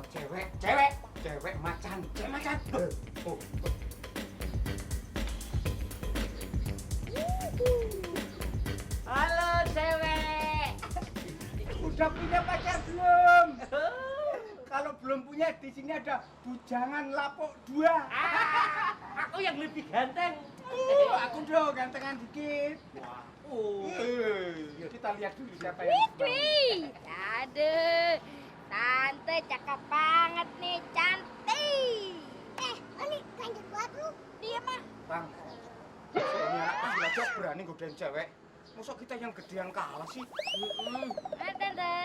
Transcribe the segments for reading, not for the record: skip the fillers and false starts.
Cewek macan. Oh. Halo cewek. Udah punya pacar belum? Kalau belum punya, di sini ada bujangan lapuk 2. Aku yang lebih ganteng. Aku dong gantengan dikit. Kita lihat dulu siapa yang Wih, aduh, tante cakep banget nih, cantik. Ini lanjut buat lu. Dia mah. Bang, ini anak kecil aja berani godain cewek. Masa kita yang gedean kalah sih? Tante.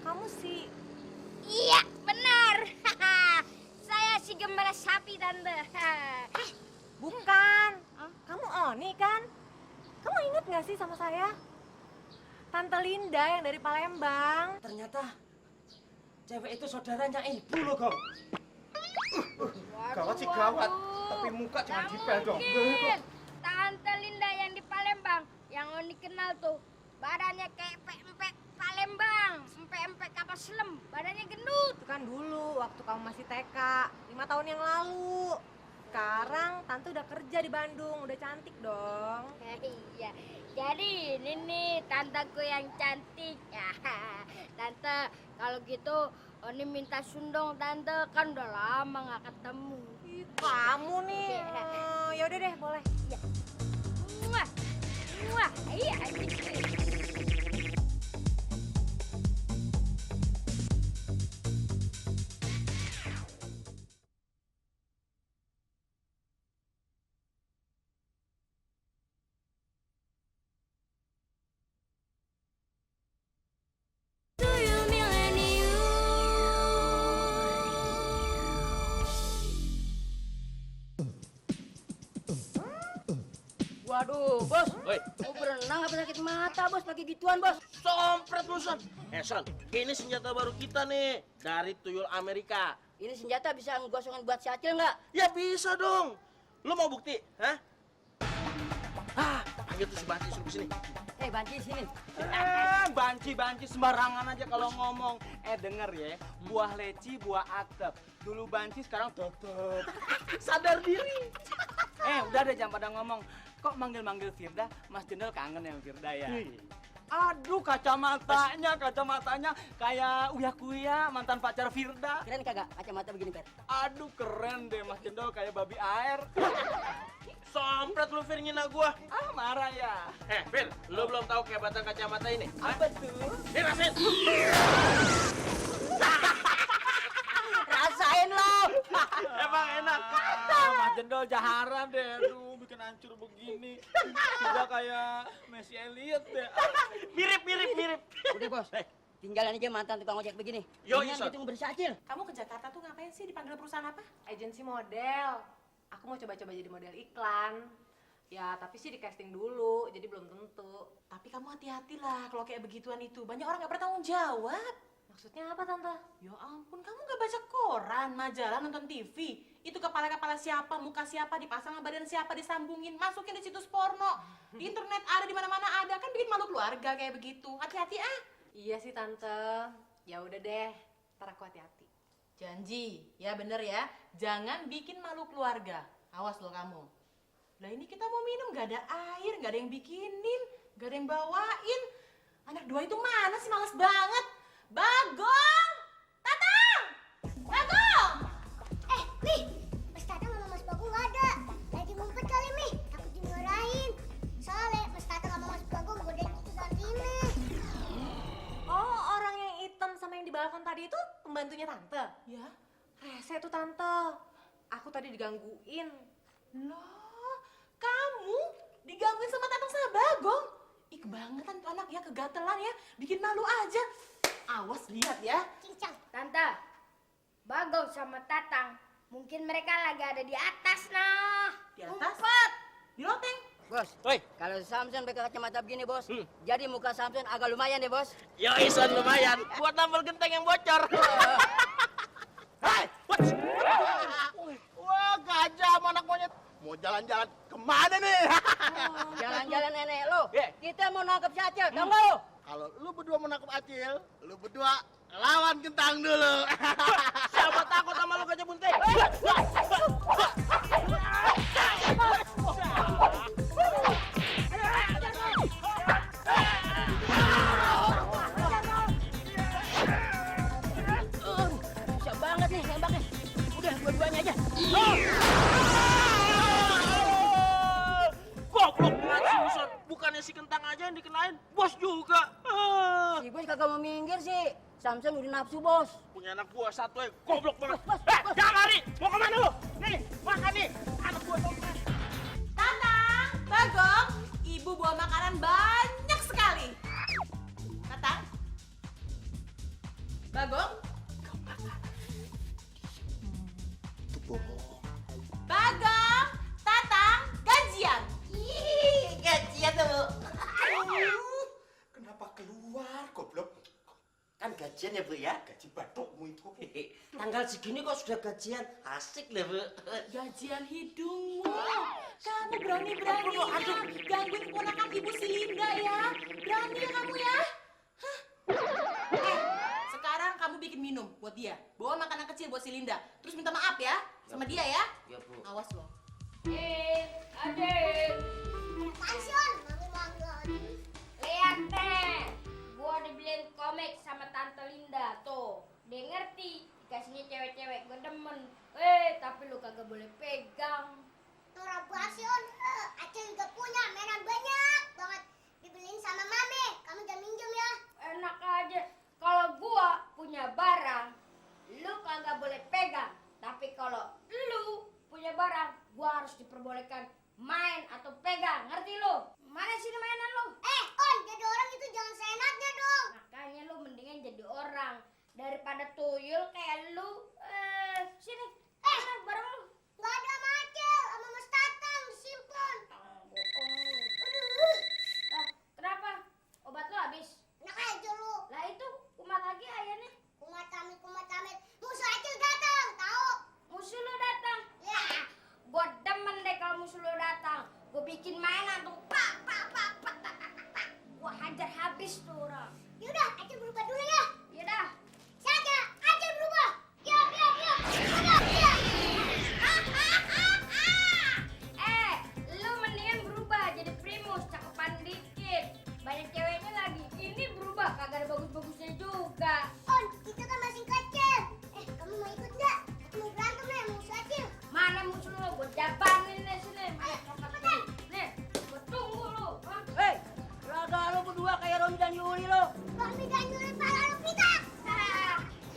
Kamu sih Iya, benar. Saya si gembala sapi, tante. bukan. Kamu Oni kan? Kamu ingat nggak sih sama saya? Tante Linda yang dari Palembang. Ternyata cewek itu saudaranya ibu loh, Gong. Gawat sih gawat, tapi muka jangan dipel dong. Mungkin Tante Linda yang di Palembang, yang Oni kenal tuh, badannya kayak empek-empek Palembang, empek-empek kapal selam, badannya gendut. Itu kan dulu waktu kamu masih TK, 5 tahun yang lalu. Sekarang Tante udah kerja di Bandung, udah cantik dong. Iya, jadi ini nih tanteku yang cantik. Tante, kalau gitu Oni minta sundong tante, kan udah lama nggak ketemu. Ih, kamu nih. Ya udah deh, boleh. Wah, wah, iya. Waduh, bos. Woi, Mau berenang apa sakit mata, bos? Pakai gituan, bos. sompret lu, Son. Son, ini senjata baru kita nih. Dari tuyul Amerika. Ini senjata bisa ngegosongin buat si Acil nggak? Ya bisa dong. Lu mau bukti? Hah? Panggil tuh si Banci suruh kesini. Banci sini. Banci sembarangan aja kalau ngomong. Denger ya, buah leci, buah atep. Dulu banci, sekarang tutup. Sadar diri. Udah deh jangan pada ngomong. Kok manggil-manggil Firda, Mas Jendol kangen ya sama Firda ya? Aduh, kacamatanya kayak Uya Kuya, mantan pacar Firda. Keren kagak kacamata begini, Ber? Aduh, keren deh Mas Jendol kayak babi air. Sompret lu, Fir, ngina gua. Marah ya. Fir, lu belum tahu kehebatan kacamata ini. Apa tuh? Nih, rasain. Rasain lo. Emang enak. Mas Jendol jaharan deh. Aduh, bikin hancur begini. Tidak kayak Messi Elliot deh. Mirip. Udah, bos. Tinggalan aja mantan tukang ojek begini. Yo, Mendingan Son. gitu ngebersih Acil. Kamu ke Jakarta tuh ngapain sih? Dipanggil perusahaan apa? Agensi model. Aku mau coba-coba jadi model iklan. Ya, tapi sih di casting dulu, jadi belum tentu. Tapi kamu hati-hati lah kalau kayak begituan itu. Banyak orang nggak bertanggung jawab. Maksudnya apa, Tante? Ya ampun, kamu nggak baca koran, majalah, nonton TV. Itu kepala-kepala siapa, muka siapa, dipasang sama badan siapa, disambungin, masukin di situs porno. Di internet ada, di mana-mana ada. Kan bikin malu keluarga kayak begitu. Hati-hati ah. Iya sih, Tante. Ya udah deh, ntar aku hati-hati. Janji, ya bener ya. Jangan bikin malu keluarga. Awas loh kamu. Lah ini kita mau minum nggak ada air, nggak ada yang bikinin, nggak ada yang bawain. Anak dua itu mana sih, males banget. Bagong! Tatang! Bagong! Wih, Mas Tatang sama Mas Bagong nggak ada. Lagi ngumpet kali, Mi. Takut dimarahin. Soalnya Mas Tatang sama Mas Bagong godain itu tadi, Mi. Oh, orang yang hitam sama yang di balkon tadi itu pembantunya Tante? Ya, Rese tuh, Tante. Aku tadi digangguin. loh, kamu digangguin sama Tatang sama Bagong? Ih, kebangetan tuh anak ya, kegatelan ya, bikin malu aja. Awas lihat ya. Cincang. Tante, Bagong sama Tatang, mungkin mereka lagi ada di atas, nah. Di atas? Ngumpet. Di loteng. Bos, Woi, kalau Samson pakai kacamata begini, bos. Jadi muka Samson agak lumayan deh, bos. yo Son lumayan. Buat nambal genteng yang bocor. Hai, wah, gajah sama anak monyet. Mau jalan-jalan kemana nih? Jalan-jalan nenek lo. Iya. Kita mau nangkep si Acil, tau nggak lo? kalau lu berdua menangkap Acil, lu berdua lawan Kentang dulu. Siapa takut sama lu Gajah Bunting? Susah banget nih nembaknya. Udah dua-duanya aja. Goblok banget si Muson. Bukannya si Kentang aja yang dikenain, bos juga. Si bos kagak mau minggir sih. Samson udah nafsu bos. Punya anak buah satu ya, goblok banget. Bos, Jangan lari, mau kemana lu? Nih, makan nih. Anak buah satu. Tatang, Bagong, ibu bawa makanan banyak sekali. Tatang, Bagong, Bagong, Tatang, gajian. Gajian tuh. Kenapa keluar, goblok? Kan gajian ya, Bu ya? Gaji batukmu itu. Tanggal segini kok sudah gajian? Asik lah, Bu. Gajian hidungmu. Kamu berani-beraninya gangguin keponakan ibu si Linda ya. Berani ya kamu ya. Hah? Sekarang kamu bikin minum buat dia. Bawa makanan kecil buat si Linda. Terus minta maaf ya sama dia ya. Ya, Bu. Awas loh. Adik. Passion, lihat nih, gua dibeliin komik sama Tante Linda tuh. Dia ngerti, dikasihnya cewek-cewek, gua demen. Tapi lu kagak boleh pegang. Nora Passion, Acil juga punya mainan banyak banget. Dibeliin sama Mame, kamu jangan minjem ya. Enak aja, kalau gua punya barang, lu kagak boleh pegang. Tapi kalau lu punya barang, gua harus diperbolehkan main atau pegang, ngerti lu? Mana sini mainan lu? On, jadi orang itu jangan seenaknya dong. Makanya lu mendingan jadi orang daripada tuyul kayak lu. Sini, mana barang lu? Gak ada sama Acil, sama Mas Tatang, disimpan. Bohong. Lah, kenapa? Obat lu habis? Enak aja lu. Lah itu kumat lagi ayahnya. Kumat amit. Musuh Acil datang, tahu? Musuh lu datang. Ya. Gua demen deh kalau musuh lu datang. Gua bikin mainan tuh. Pak. Gua hajar habis tuh orang. Yaudah, Acil berubah dulu ya. Yaudah. Saja, Acil berubah. Ya. Lu mendingan berubah jadi primus, cakepan dikit. Banyak ceweknya lagi. Ini berubah, kagak ada bagus-bagusnya juga. On, itu kan masih kecil. Kamu mau ikut nggak? Aku mau berantem nih sama musuh Acil. Mana musuh lu? Gua jabanin deh sini. Cepetan. Nih, gua tunggu lu. Hah? Hei, raga lo berdua kayak Romi dan Yuli lo. Kami dan Yuli pala lu pita.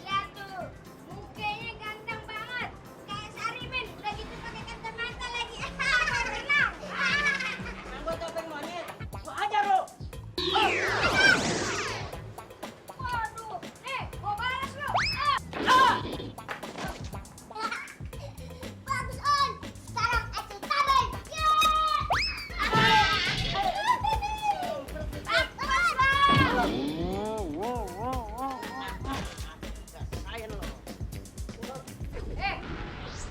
Lihat tuh, mukanya ganteng banget. Kayak Sarimin, udah gitu pakai kacamata lagi. Tenang. Gue topeng monyet. Gua ajar lo. Waduh, nih, gua balas lu. Bagus On. Sekarang Acil kabel.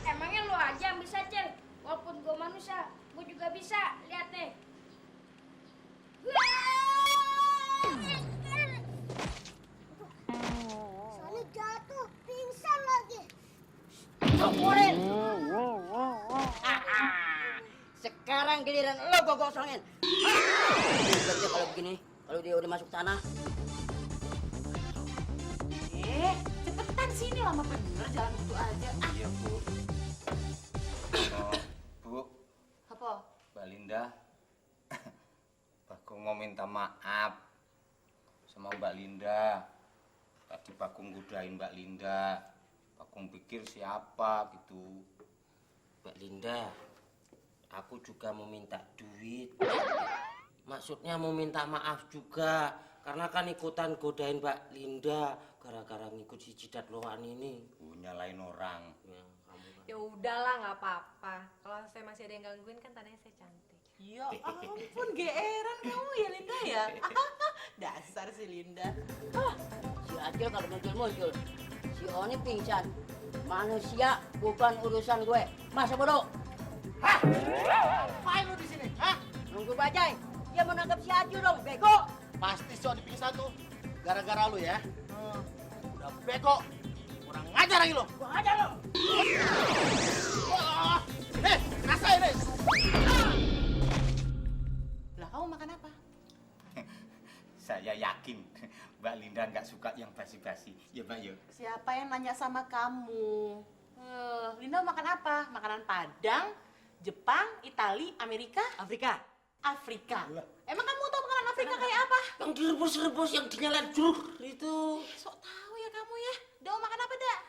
Emangnya lu aja yang bisa, Cel? Walaupun gua manusia, gua juga bisa. Lihat nih. Soalnya jatuh, pingsan lagi. Sampurin. Sekarang giliran lo gue gosongin. Berarti kalau begini, kalau dia udah masuk tanah. Cepetan sini lama bener jalan gitu aja. Iya, Bu. Bu, Apa? Mbak Linda. Bagong mau minta maaf sama Mbak Linda. Tadi Bagong godain Mbak Linda. Bagong pikir siapa gitu. Mbak Linda, aku juga mau minta duit. Maksudnya mau minta maaf juga. Karena kan ikutan godain Mbak Linda. Gara-gara ngikut si Cidat Loan ini. Nyalain orang. Ya, kamu kan. Ya udahlah, nggak apa-apa. Kalau saya masih ada yang gangguin kan tandanya saya cantik. Ya ampun, geeran kamu ya Linda ya. Dasar si Linda. Si Acil kalau muncul. Si Oni pingsan. Manusia bukan urusan gue. Masa bodoh? Hah? Ngapain lu di sini? Hah? Nunggu bajai. Dia mau nangkep si Acil dong, bego. pasti si Oni pingsan tuh gara-gara lu ya. Udah beko, kurang ngajar lagi lo. Kurang ngajar lo. Rasain deh. Lah kamu makan apa? Saya yakin Mbak Linda nggak suka yang basi-basi. Ya Mbak yuk. Siapa yang nanya sama kamu? Linda makan apa? Makanan Padang, Jepang, Itali, Amerika? Afrika. Afrika. Emang kamu tahu makanan Afrika kayak apa? Yang direbus-rebus, yang dinyalain jur itu. Sok tahu ya kamu ya. Dah makan apa dah?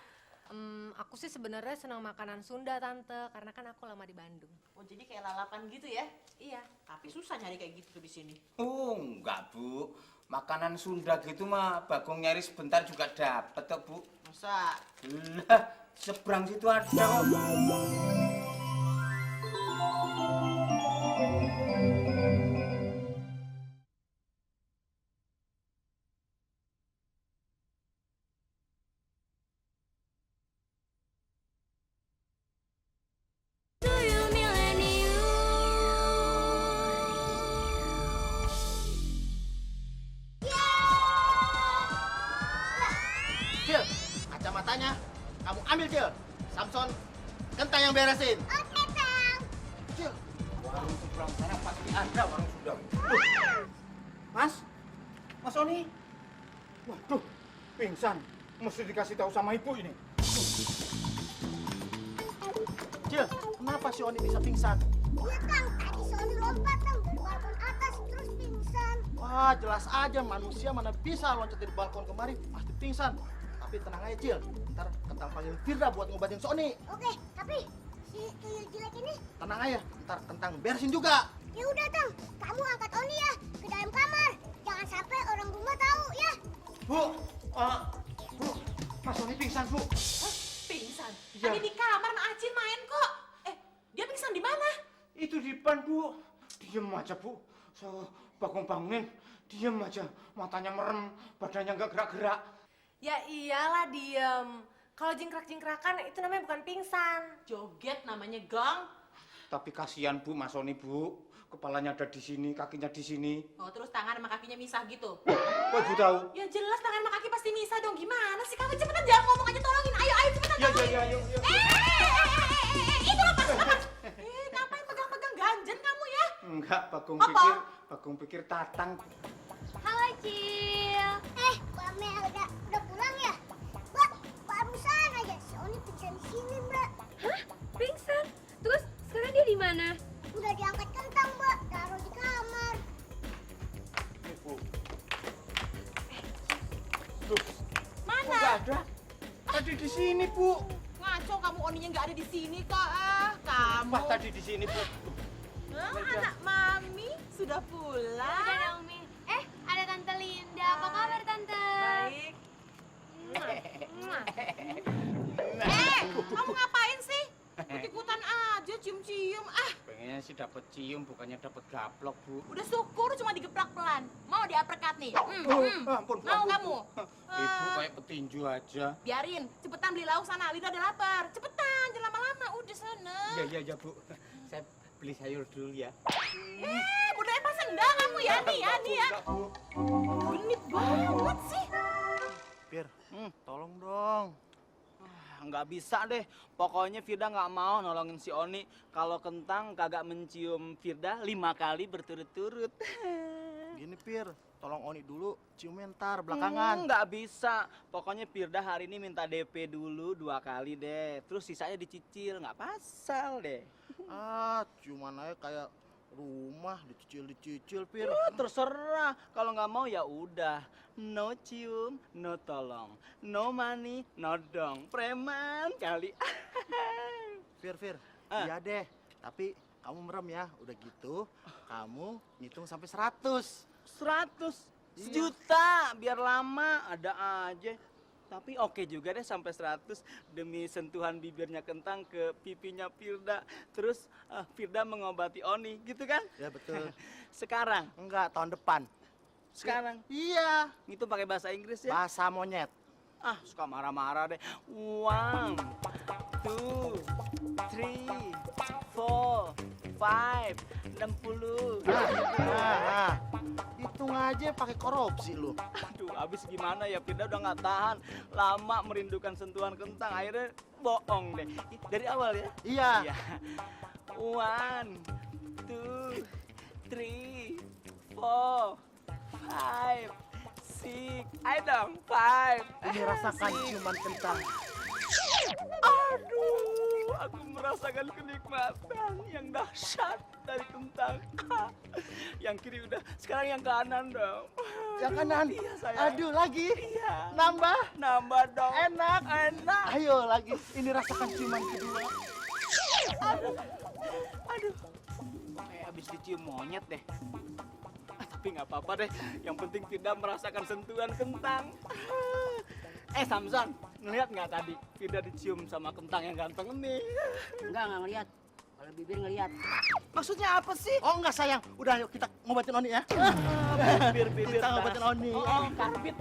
Aku sih sebenarnya senang makanan Sunda tante, karena kan aku lama di Bandung. Oh jadi kayak lalapan gitu ya? Iya. Tapi susah nyari kayak gitu di sini. Oh enggak Bu, makanan Sunda gitu mah Bagong nyari sebentar juga dapet kok Bu. Masa? Lah, seberang situ ada kok. Cil, kacamatanya kamu ambil Cil. Samson, kentang yang beresin. Oke, Bang. Cil, Warung seberang sana pasti ada warung Sunda. Mas Oni. Waduh, pingsan. Mesti dikasih tahu sama ibu ini. Cil, kenapa si Oni bisa pingsan? Iya, Kang. Tadi Sony lompat, Kang, dari balkon atas terus pingsan. Wah, jelas aja manusia mana bisa loncat dari balkon kemari pasti pingsan. Tapi tenang aja Cil, ntar kentang panggil Firda buat ngobatin Sony. Oke, tapi si tuyul jelek ini, Tenang aja, ntar kentang beresin juga. ya udah, Kang. Kamu angkat Oni ya ke dalam kamar. Jangan sampai orang rumah tahu ya. Bu, Bu, Mas Oni pingsan, Bu. Hah? Pingsan? Iya. Tadi di kamar sama Acil main kok. Dia pingsan di mana? Itu di depan, Bu. Diem aja, Bu. So, Bagong bangunin, diem aja. Matanya merem, badannya nggak gerak-gerak. Ya iyalah diem. Kalau jingkrak-jingkrakan itu namanya bukan pingsan. Joget namanya Gang. Tapi kasihan, Bu, Mas Oni, Bu. Kepalanya ada di sini, kakinya di sini. Oh terus tangan sama kakinya misah gitu? Kok Ibu tahu? Ya jelas tangan sama kaki pasti misah dong. Gimana sih kamu? Cepetan jangan ngomong aja, tolongin. Ayo cepetan Ya, tolongin. ayo. Itu lepas. Ngapain pegang-pegang ganjen kamu ya? Enggak, Apa? Bagong pikir Tatang. Halo, Cil. Mbak Melda udah pulang ya? Mbak, barusan aja si Oni pingsan di sini, Mbak. Hah? Pingsan? Terus sekarang dia di mana? Udah diangkat kentang, Mbak. Taruh di kamar. Ini, Bu. Tuh, Mana? kok nggak ada? Tadi di sini, Bu. Ngaco kamu, Oninya nggak ada di sini kok. Kamu. Pas tadi di sini, Bu. Anak Mami sudah pulang. Udah dong, Mi. Ada Tante Linda. Apa kabar, Tante? Baik. Kamu ngapain sih? Ikut-ikutan aja cium-cium. Pengennya sih dapat cium, bukannya dapat gaplok, Bu. Udah syukur cuma digeplak pelan. Mau diaperkat nih? Ampun, Mau ampun, kamu? Bu. Ibu kayak petinju aja. Biarin, cepetan beli lauk sana. Lina udah lapar. Cepetan, jangan lama-lama. Udah sana. Ya, Bu. Saya beli sayur dulu ya. Udah emang sendal kamu ya? Nih ya. Enggak, Bu. Genit banget sih. Fir, tolong dong. Nggak bisa deh. Pokoknya Firda nggak mau nolongin si Oni. Kalau kentang kagak mencium Firda 5 kali berturut-turut. Gini Fir, tolong Oni dulu, ciumin ntar belakangan. Nggak bisa. Pokoknya Firda hari ini minta DP dulu 2 kali deh. Terus sisanya dicicil. Nggak pasal deh. Ciuman aja kayak rumah dicicil Fir. Terserah. Kalau nggak mau ya udah. No cium, no tolong. No money, no dong. Preman kali. Fir, iya deh. Tapi kamu merem ya, udah gitu kamu ngitung sampai 100. 100 Iya. sejuta biar lama ada aja. Tapi oke juga deh sampai 100 demi sentuhan bibirnya kentang ke pipinya Firda. Terus Firda mengobati Oni gitu kan? Ya betul. Sekarang Enggak, tahun depan. sekarang Iya, itu pakai bahasa Inggris ya? bahasa monyet. Suka marah-marah deh. 1 2 3 4 5 60. Nah, itu untung aja pakai korupsi lu. Aduh, habis gimana ya, Firda udah nggak tahan. Lama merindukan sentuhan kentang, akhirnya bohong deh. Dari awal ya? Iya. Iya. 1, 2, 3, 4, 5, 6. Ayo dong, 5. Ini rasakan ciuman kentang. Aduh, aku merasakan kenikmatan yang dahsyat dari kentang. Yang kiri udah, sekarang yang kanan dong. Yang kanan. Iya, sayang. Aduh, lagi. Iya. Nambah. Nambah dong. Enak. Enak. Ayo lagi. Ini rasakan ciuman kedua. Aduh. Kayak habis dicium monyet deh. Tapi nggak apa-apa deh. Yang penting Firda merasakan sentuhan kentang. Samson, ngeliat nggak tadi Firda dicium sama kentang yang ganteng nih? Enggak ngeliat. Kalau bibir ngeliat. Maksudnya apa sih? Oh enggak sayang. Udah yuk kita ngobatin Oni ya. Bibir. Kita ngobatin Oni. Oh, karbit.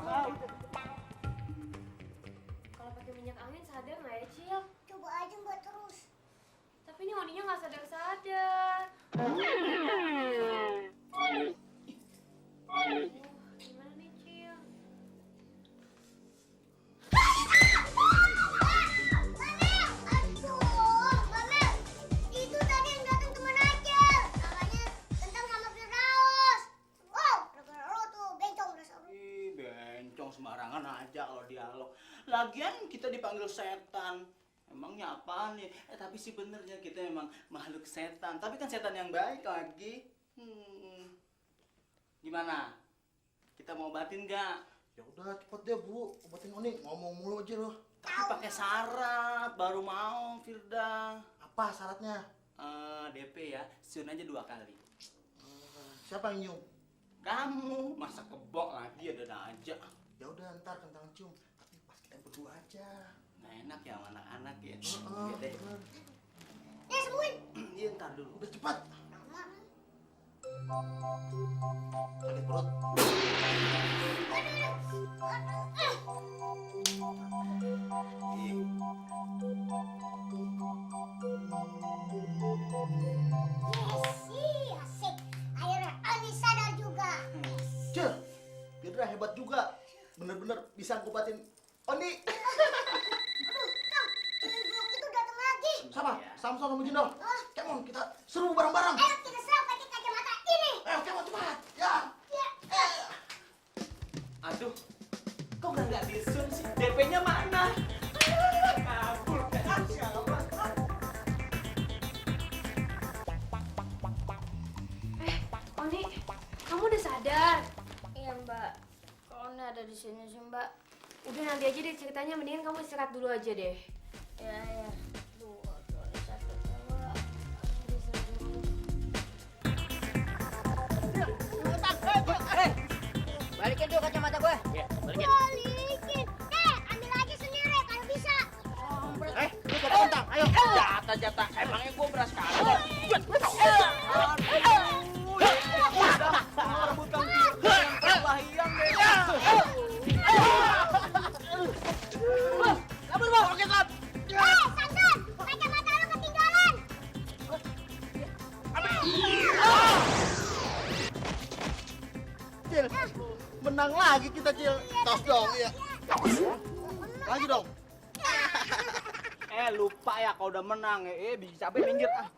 Kalau pakai minyak angin sadar nggak ya, Cil? Coba aja Mbak terus. Tapi ini Oninya nggak sadar-sadar. Gimana nih, Cil? Aduh, Mbak Mel. Itu tadi yang datang teman Acil. Namanya Kentang sama Firdaus. Wow, gara-gara lo tuh bencong dasar lu. Ih, bencong sembarangan aja kalau dialog. Lagian kita dipanggil setan. Emangnya apaan nih? Tapi sih benernya kita memang makhluk setan. Tapi kan setan yang baik lagi. Gimana? Kita mau obatin nggak? Ya udah cepet deh Bu, obatin Oni. Ngomong mulu aja loh. Tapi pakai syarat, baru mau Firda. Apa syaratnya? DP ya, siun aja 2 kali. Siapa yang nyium? Kamu, masa kebok lagi ada aja. Ya udah ntar kentang cium. Tapi pas kita berdua aja. Nggak enak ya sama anak-anak ya. Heeh, Iya deh. bener. Nih, sembuhin. Iya, ntar dulu. Udah cepat. Lama. Sakit perut. Yes, ih, asik. Akhirnya Oni sadar juga. Cil, Firda hebat juga. Bener-bener bisa ngobatin Oni. Aduh, Kang. Temen blok itu datang lagi. Sama, Samson sama Jindal. Come on, kita seru bareng-bareng. Ayo kita serang pakai kacamata ini. Ayo, come on, cepat. Ya. Aduh, kok nggak disun sih? DP-nya mana? Kabur kan siapa? Oni, kamu udah sadar? Iya Mbak, kalau Oni ada di sini sih Mbak. Udah nanti aja deh ceritanya, mendingan kamu istirahat dulu aja deh. Ya. Duh, Oni sakit ya Mbak. Bisa dulu. Balikin tuh kacamata gue. Ya, balikin. Balikin. Ambil lagi sendiri kalau bisa. Lu jatuh kentang, ayo. Jatah. Emangnya gue beras kalah? Rebutan yang bahayang deh. Kabur, Bu. Oke, Sob. Samson, kacamata lu ketinggalan. Cil, menang lagi kita, Cil. Tos dong, iya. Lagi dong. Lupa ya kalau udah menang ya. Bisa sampai minggir ah.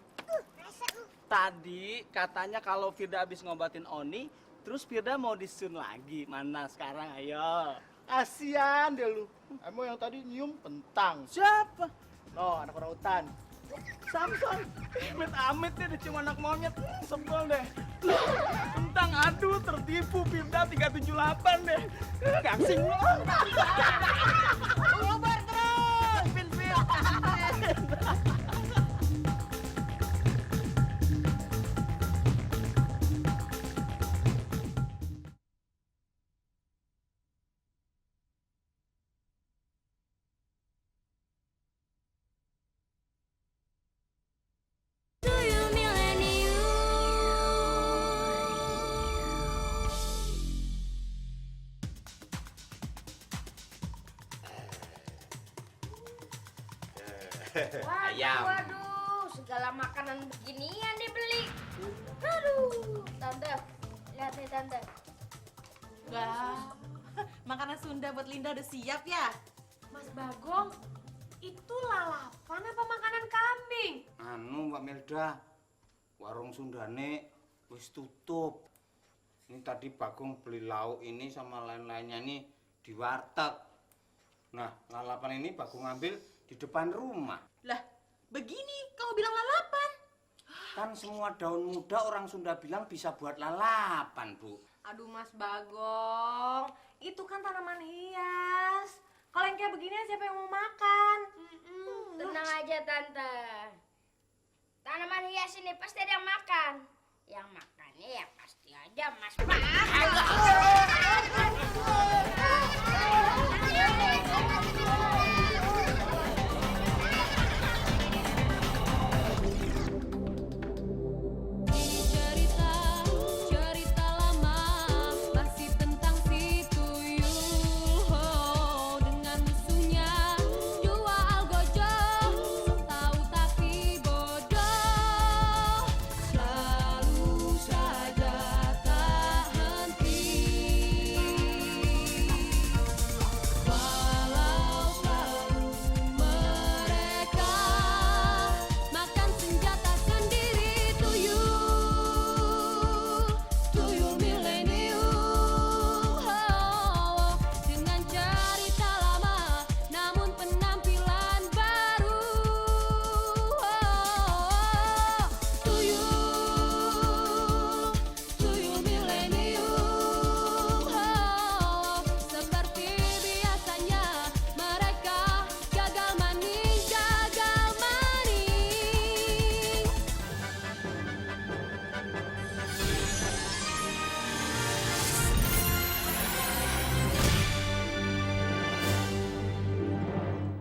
Tadi katanya kalau Firda habis ngobatin Oni, terus Firda mau disun lagi. Mana sekarang? Ayo. Kasian deh lu. Emang yang tadi nyium kentang. Siapa? No, anak orang hutan. Samson. Amit-amit deh dia cuma anak monyet. Sebel deh. Kentang, aduh tertipu Firda 378 deh. Gangsing lu. Ngobar terus. Pin. Waduh, segala makanan beginian dibeli. Aduh, Tante, lihat nih Tante. Wah, makanan Sunda buat Linda udah siap ya? Mas Bagong, itu lalapan apa makanan kambing? Anu Mbak Melda, warung Sundane wis tutup. Ini tadi Bagong beli lauk ini sama lain-lainnya ini di warteg. Nah, lalapan ini Bagong ambil di depan rumah. Lah, begini kamu bilang lalapan. Kan semua daun muda orang Sunda bilang bisa buat lalapan, Bu. Aduh Mas Bagong, itu kan tanaman hias. Kalau yang kayak begini siapa yang mau makan? Tenang aja Tante. Tanaman hias ini pasti ada yang makan. Yang makannya ya pasti aja Mas Bagong.